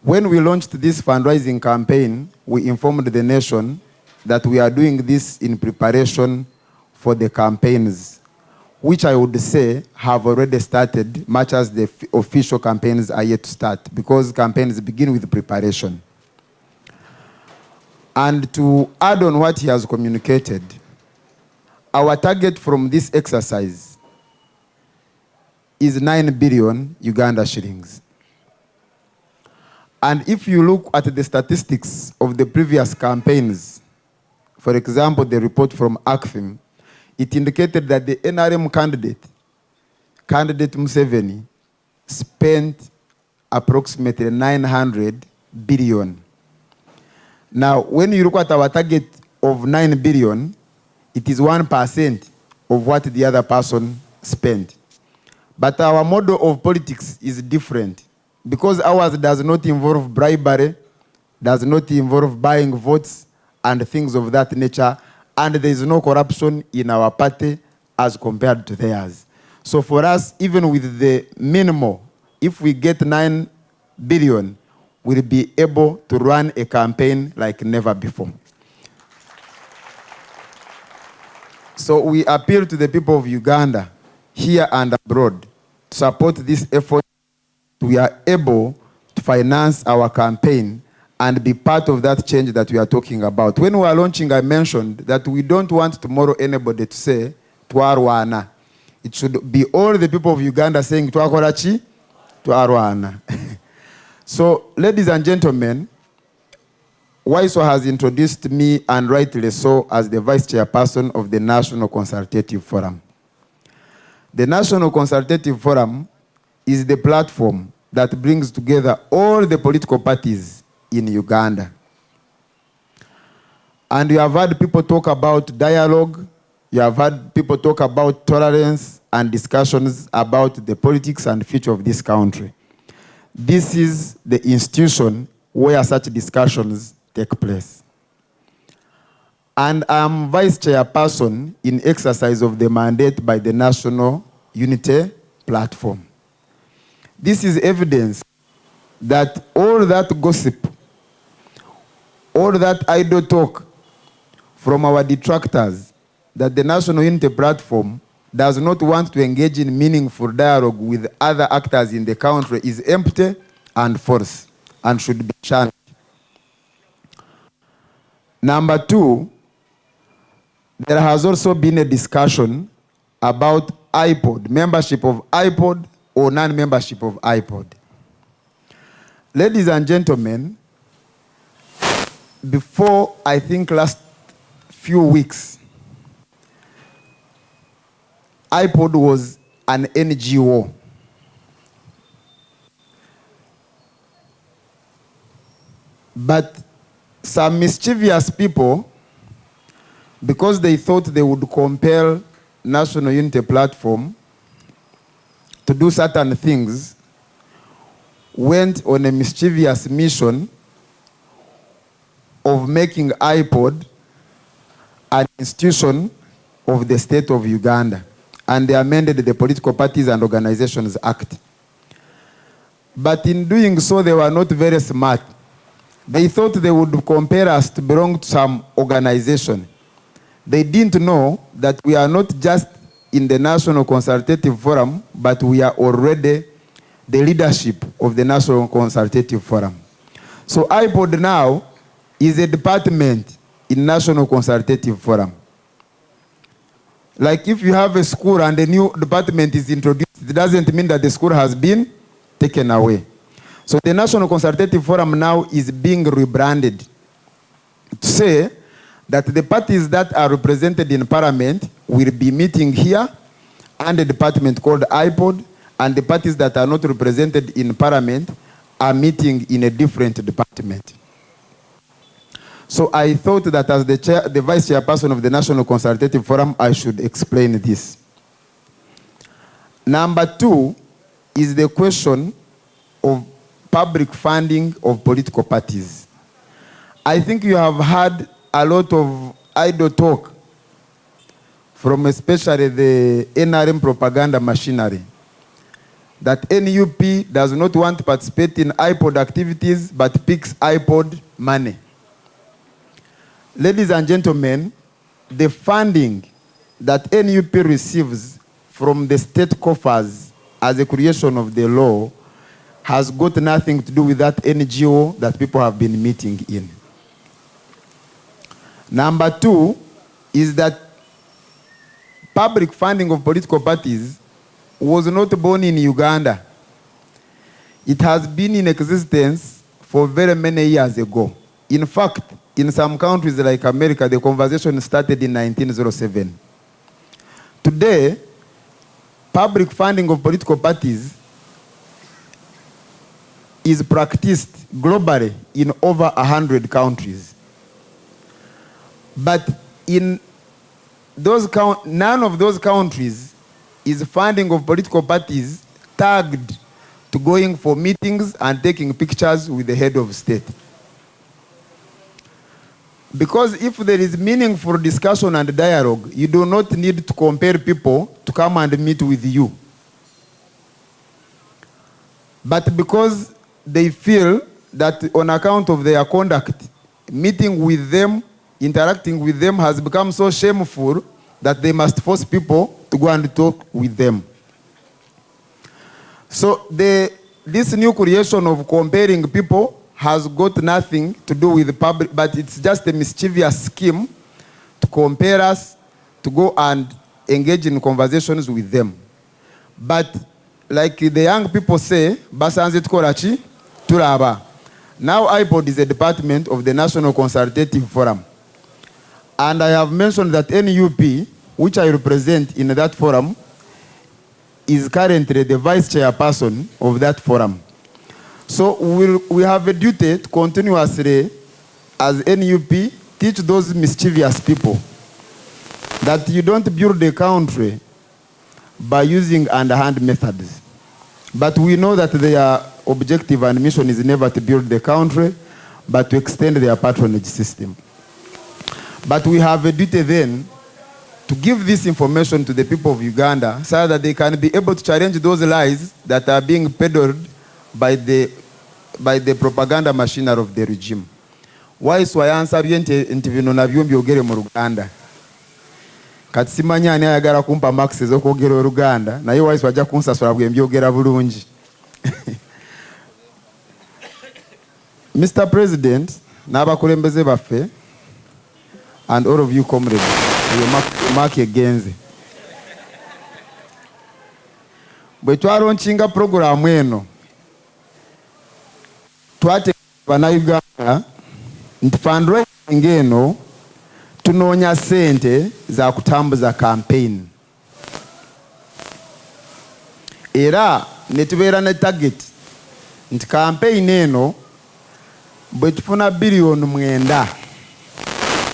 When we launched this fundraising campaign, we informed the nation that we are doing this in preparation for the campaigns, which I would say have already started, much as the official campaigns are yet to start, because campaigns begin with preparation. And to add on what he has communicated, our target from this exercise is 9 billion Uganda shillings. And if you look at the statistics of the previous campaigns, for example, the report from ACFIM, it indicated that the NRM candidate Museveni, spent approximately 900 billion. Now, when you look at our target of 9 billion, it is 1% of what the other person spent. But our model of politics is different, because ours does not involve bribery, does not involve buying votes and things of that nature, and there is no corruption in our party as compared to theirs. So for us, even with the minimal, if we get 9 billion, we'll be able to run a campaign like never before. So we appeal to the people of Uganda, here and abroad, to support this effort. We are able to finance our campaign and be part of that change that we are talking about. When we are launching, I mentioned that we don't want tomorrow anybody to say, Twarwana. It should be all the people of Uganda saying, Twakorachi, Twarwana. So, ladies and gentlemen, Waiso has introduced me, and rightly so, as the Vice Chairperson of the National Consultative Forum. The National Consultative Forum is the platform that brings together all the political parties in Uganda. And you have heard people talk about dialogue, you have heard people talk about tolerance and discussions about the politics and future of this country. This is the institution where such discussions take place. And I am Vice Chairperson in exercise of the mandate by the National Unity Platform. This is evidence that all that gossip, all that idle talk from our detractors, that the National Unity Platform does not want to engage in meaningful dialogue with other actors in the country is empty and false and should be shunned. Number two, there has also been a discussion about IPOD, membership of IPOD or non-membership of IPOD. Ladies and gentlemen, before, I think, last few weeks, IPOD was an NGO. But some mischievous people, because they thought they would compel National Unity Platform to do certain things, went on a mischievous mission of making IPOD an institution of the state of Uganda. And they amended the Political Parties and Organizations Act. But in doing so, they were not very smart. They thought they would compare us to belong to some organization. They didn't know that we are not just in the National Consultative Forum, but we are already the leadership of the National Consultative Forum. So IPOD now is a department in National Consultative Forum. Like if you have a school and a new department is introduced, it doesn't mean that the school has been taken away. So the National Consultative Forum now is being rebranded to say that the parties that are represented in Parliament will be meeting here and a department called IPOD, and the parties that are not represented in Parliament are meeting in a different department. So I thought that as the Vice Chairperson of the National Consultative Forum, I should explain this. Number two is the question of public funding of political parties. I think you have heard a lot of idle talk from especially the NRM propaganda machinery that NUP does not want to participate in IPOD activities but picks IPOD money. Ladies and gentlemen, the funding that NUP receives from the state coffers as a creation of the law has got nothing to do with that NGO that people have been meeting in. Number two is that public funding of political parties was not born in Uganda. It has been in existence for very many years ago. In fact, in some countries like America, the conversation started in 1907. Today, public funding of political parties is practiced globally in over 100 countries. But in those none of those countries is funding of political parties tagged to going for meetings and taking pictures with the head of state. Because if there is meaningful discussion and dialogue, you do not need to compare people to come and meet with you. But because they feel that on account of their conduct, meeting with them, interacting with them has become so shameful that they must force people to go and talk with them. So this new creation of comparing people has got nothing to do with the public, but it's just a mischievous scheme to compare us, to go and engage in conversations with them. But like the young people say, basanze tukorachi turaba. Now IPOD is a department of the National Consultative Forum. And I have mentioned that NUP, which I represent in that forum, is currently the vice chairperson of that forum. So we have a duty to continuously, as NUP, teach those mischievous people that you don't build a country by using underhand methods. But we know that their objective and mission is never to build the country, but to extend their patronage system. But we have a duty then to give this information to the people of Uganda so that they can be able to challenge those lies that are being peddled by the propaganda machinery of the regime. Why swayansabye nti bino nabyo mbyogere mu Luganda. Kati simanya ani ayagala kumpa max ez'okwogera Oluganda naye why swajja kunsasula bwe mbyogera bulungi. Mr. President, n'abakulembeze baffe, and all of you comrades, mark egenze. Bwe twalonchinga programu eno, twate bannayuganda nti fundraising eno tunoonya ssente za kutambuza campaign. Era ne tubeera ne target nti campaign eno bwe tufuna billion 9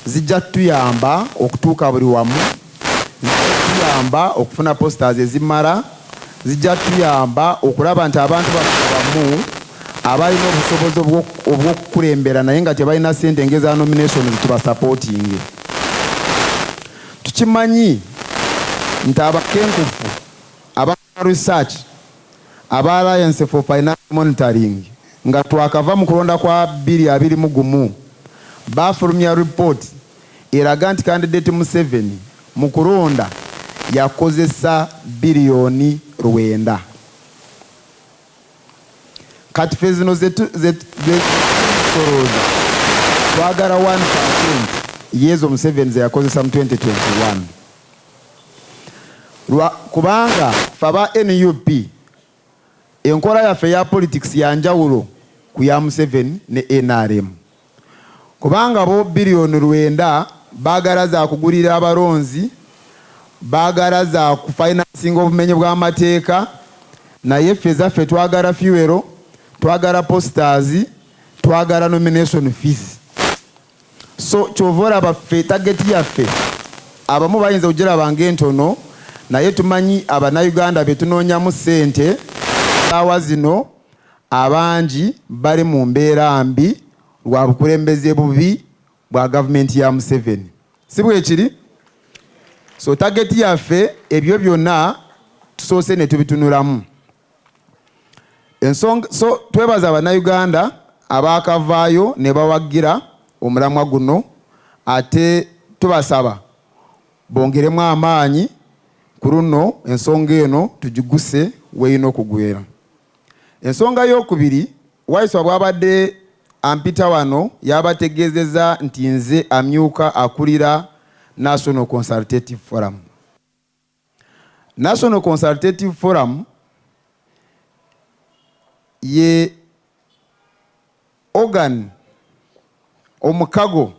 zijja tuyamba okutuuka buli wamu, zijja tuyamba okufuna posters ezimala, zijja tuyamba okulaba nti abantu bamu abalina obusobozi obw'okukulembera naye nga tebalina ssente ngeza nominations tubasupporting. Tukimanyi nti abakenkufu, aba research, aba Alliance for Financial Monitoring nga twakava mu kulonda kwa 2021 bafulumya report eraga nti candidate Museveni mu kulonda yakozesa biliyoni 9. Kati ffe zino zetukoroza twagala 1% yezo Museveni ze yakozesa mu 2021. Kubanga faba NUP enkola yaffe ya politics yanjawulo ku ya Museveni ne NRM. Kubanga bo biliyoni 9 bagala za kugulira abalonzi, bagala za kufinancing obumenyi bw'amateeka, naye ffe zaffe twagala fuel, twagala posters, twagala nomination fees. So kyovora baffe target yaffe abamu bayinza okugiraba ng'entono, naye tumanyi abannayuganda be tunoonyamu ssente saawa zino abangi bali mu mbeera mbi lwa bukulembeze bubi bwa gavumenti ya Museveni. Si bwe kiri? So target yaffe ebyo byonna tusoose ne tubitunulamu. ensonga so twebaza Bannayuganda abaakavaayo ne bawagira omulamwa guno, ate tubasaba bongeremu amaanyi ku luno ensonga eno tugiguse weyina okugwera. Ensonga y'okubiri, Waiswa bw'abadde ampita wano yabategeezezza nti nze amyuka akulira National Consultative Forum. National Consultative Forum ye organ omukago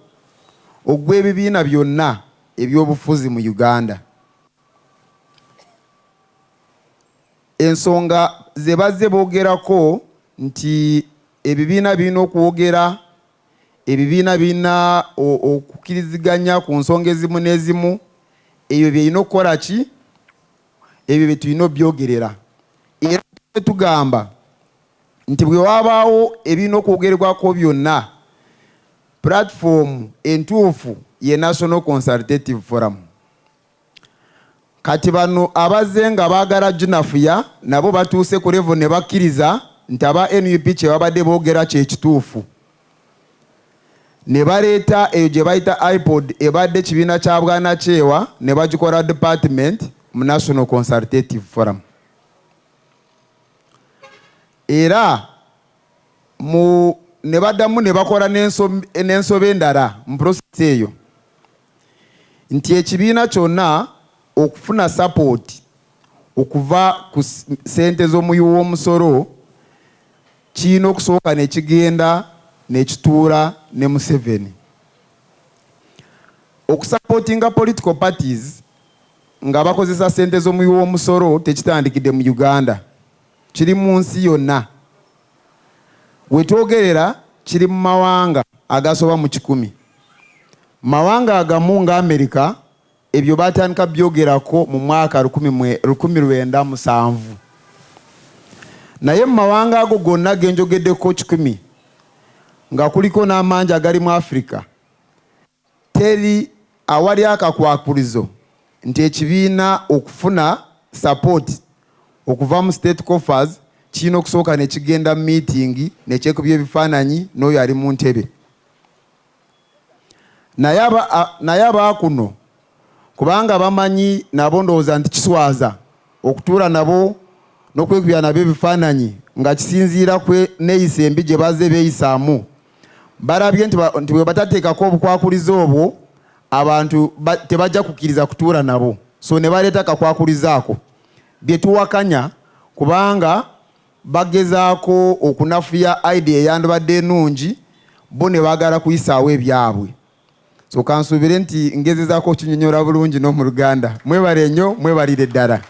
ogw'ebibiina byonna eby'obufuzi mu Uganda. Ensonga ze bazze boogerako nti ebibiina birina okwogera, ebibiina birina okukkiriziganya ku nsonga ezimu n'ezimu, ebyo byerina okukola ki? Ebyo bye tulina obyogerera. Era tugamba nti bwe wabaawo ebirina okwogerwako byonna, platform entuufu ye National Consultative Forum. Kati bano abazze nga baagala junafuya nabo batuuse ku level ne bakkiriza nti aba NUP kye babadde boogera kye kituufu. Ne baleeta eyo gye bayita IPOD ebadde kibiina kya Bwanakyewa ne bagikola department mu National Consultative Forum. Era ne baddamu ne bakola n'ensobe endala mu process eyo nti ekibiina kyonna okufuna support okuva ku ssente z'omuyiwa w'omusolo kirina okusooka ne kigenda ne kituula ne Museveni. Okusupportinga political parties nga bakozesa ssente z'omuyiwa w'omusolo tekitandikidde mu Uganda, kiri mu nsi yonna. We twogerera kiri mu mawanga agasoba mu 100. Mawanga agamu nga America ebyo batandika byogerako mu mwaka 1970. Naye mu mawanga ago gonna genjogeddeko 100 nga kuliko n'amangi agali mu Africa, teri awali akakwakulizo nti ekibiina okufuna support okuva mu state coffers kirina okusooka ne kigenda mu meeting ne kyekubya ebifaananyi n'oyo ali mu ntebe. Naye abaakuno kubanga bamanyi nabo ndowooza nti kiswaza okutuula nabo n'okwekubya nabo ebifaananyi nga kisinziira neeyisa embi gye bazze beeyisaamu, balabye nti bwe batateekako obukwakulizo obwo abantu tebajja kukkiriza kutuula nabo, so ne baleeta kakwakulizo ako. Bye tuwakanya kubanga bagezaako okunafuya idea eyandibadde ennungi, bo ne baagala kuyisaawo ebyabwe. So kansuubire nti ngezezaako okinyonyola bulungi n'omu Luganda. Mwebale nnyo, mwebalire ddala.